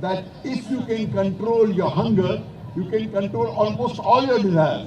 that if you can control your hunger, you can control almost all your desires.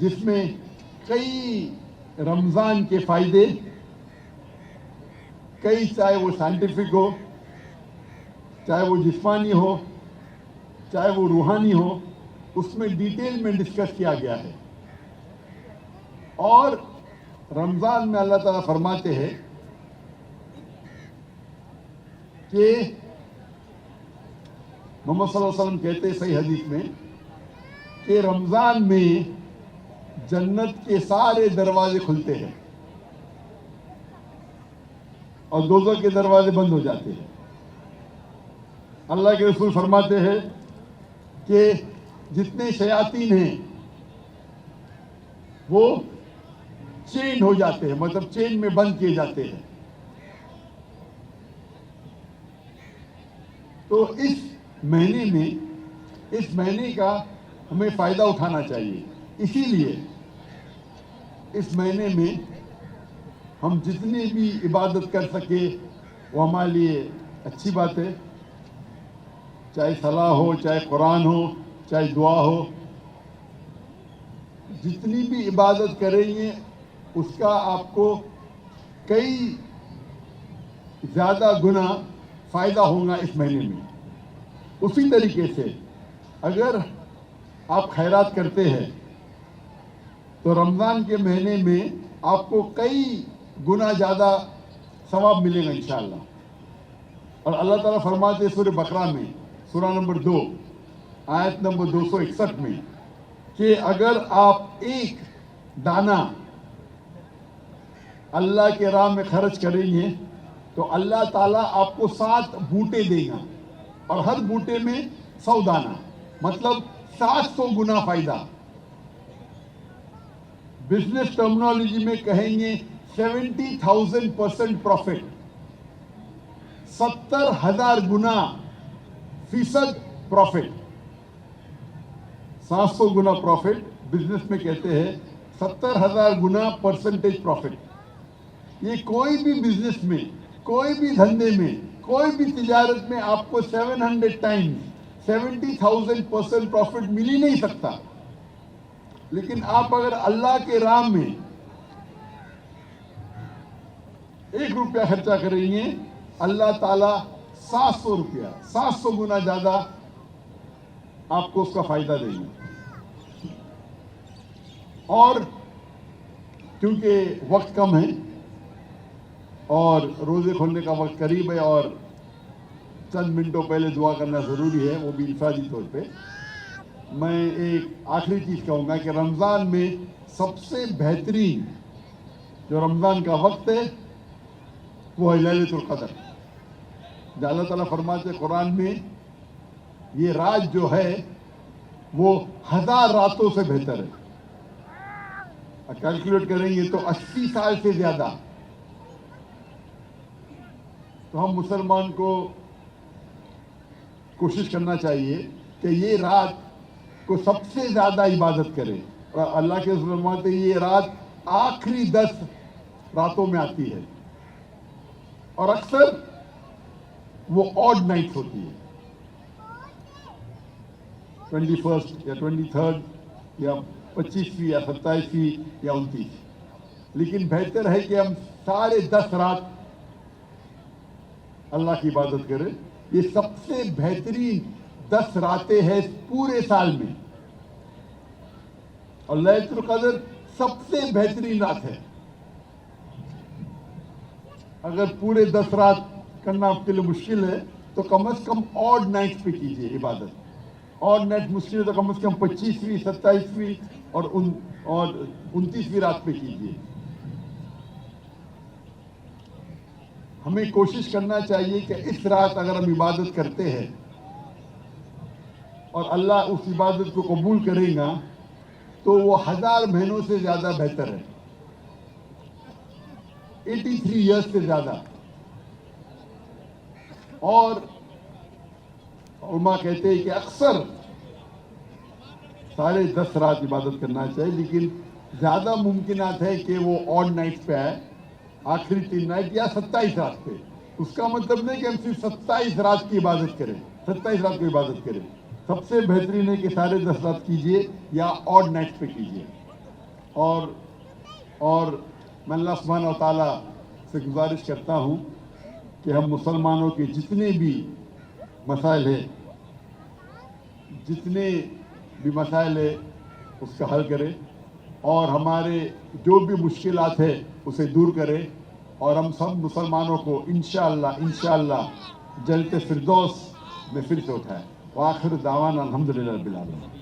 جس میں کئی رمضان کے فائدے، کئی چاہے وہ سائنٹیفک ہو، چاہے وہ جسمانی ہو، چاہے وہ روحانی ہو، اس میں ڈیٹیل میں ڈسکس کیا گیا ہے. اور رمضان میں اللہ تعالیٰ فرماتے ہیں کہ محمد صلی اللہ علیہ وسلم کہتے ہیں صحیح حدیث میں کہ رمضان میں جنت کے سارے دروازے کھلتے ہیں اور دوزخ کے دروازے بند ہو جاتے ہیں. اللہ کے رسول فرماتے ہیں کہ جتنے شیاطین ہیں وہ چین ہو جاتے ہیں، مطلب چین میں بند کیے جاتے ہیں. تو اس مہینے کا ہمیں فائدہ اٹھانا چاہیے. اسی لیے اس مہینے میں ہم جتنی بھی عبادت کر سکے وہ ہمارے لیے اچھی بات ہے. چاہے صلاح ہو، چاہے قرآن ہو، چاہے دعا ہو، جتنی بھی عبادت کریں گے اس کا آپ کو کئی زیادہ گنا فائدہ ہوگا اس مہینے میں. اسی طریقے سے اگر آپ خیرات کرتے ہیں تو رمضان کے مہینے میں آپ کو کئی گنا زیادہ ثواب ملے گا انشاءاللہ. اور اللہ تعالیٰ فرماتے ہیں سورہ بقرہ میں، سورہ نمبر 2 آیت نمبر 261 میں کہ اگر آپ ایک دانہ اللہ کے راہ میں خرچ کریں گے تو اللہ تعالیٰ آپ کو 7 بوٹے دے گا اور ہر بوٹے میں 100 دانہ، مطلب 700 گنا فائدہ. بزنس ٹرمنالوجی میں کہیں گے 70,000% پروفٹ، 70,000 گنا فیصد پروفٹ. 700 گنا پروفٹ بزنس میں کہتے ہیں، 70,000 گنا پرسنٹیج پروفٹ. یہ کوئی بھی بزنس میں، کوئی بھی دھندے میں، کوئی بھی تجارت میں آپ کو 700 ٹائمز 70,000% پروفٹ مل ہی نہیں سکتا. لیکن آپ اگر اللہ کے راہ میں 1 روپیہ خرچہ کریں گے، اللہ تعالیٰ 700 روپیہ، 700 گنا زیادہ آپ کو اس کا فائدہ دیں گے. اور کیونکہ وقت کم ہے اور روزے کھولنے کا وقت قریب ہے اور چند منٹوں پہلے دعا کرنا ضروری ہے، وہ بھی انفرادی طور پہ، میں ایک آخری چیز کہوں گا کہ رمضان میں سب سے بہترین جو رمضان کا وقت ہے وہ ہے لیلۃ القدر. جو اللہ تعالیٰ فرماتے ہیں قرآن میں، یہ رات جو ہے وہ 1000 راتوں سے بہتر ہے. کیلکولیٹ کریں گے تو 80 سال سے زیادہ. تو ہم مسلمان کو کوشش کرنا چاہیے کہ یہ رات کو سب سے زیادہ عبادت کرے. اور اللہ کے رسول فرماتے ہیں یہ رات آخری 10 راتوں میں آتی ہے اور اکثر وہ آڈ نائٹ ہوتی ہے، 21 یا 23 یا 25ویں یا 27ویں یا 29. لیکن بہتر ہے کہ ہم سارے 10 رات اللہ کی عبادت کریں. یہ سب سے بہترین 10 راتیں ہیں پورے سال میں، اور لیلۃ القدر سب سے بہترین رات ہے. اگر پورے 10 رات کرنا آپ کے لیے مشکل ہے تو کم از کم آڈ نائٹ پہ کیجیے عبادت. آڈ نائٹ مشکل ہے تو کم از کم 25ویں، 27ویں اور 29ویں رات پہ کیجیے. ہمیں کوشش کرنا چاہیے کہ اس رات اگر ہم عبادت کرتے ہیں اور اللہ اس عبادت کو قبول کرے گا تو وہ 1000 مہینوں سے زیادہ بہتر ہے، 83 ایئرس سے زیادہ. اور علماء کہتے ہیں کہ اکثر سارے 10 رات عبادت کرنا چاہیے، لیکن زیادہ ممکنات ہے کہ وہ آڈ نائٹ پہ آئے، آخری 3 نائٹ یا 27 رات پہ. اس کا مطلب نہیں کہ ہم صرف 27 رات کی عبادت کریں، 27 رات کی عبادت کریں. سب سے بہترین ہے کہ سارے 10 رات کیجیے یا آڈ نائٹ پہ کیجیے. اور میں اللہ سبحانہ و تعالیٰ سے گزارش کرتا ہوں کہ ہم مسلمانوں کے جتنے بھی مسائل ہیں اس کا حل کرے اور ہمارے جو بھی مشکلات ہیں اسے دور کرے اور ہم سب مسلمانوں کو انشاءاللہ جنت فردوس میں پھر سے اٹھائے. وآخر دعوانا الحمدللہ رب العالمین.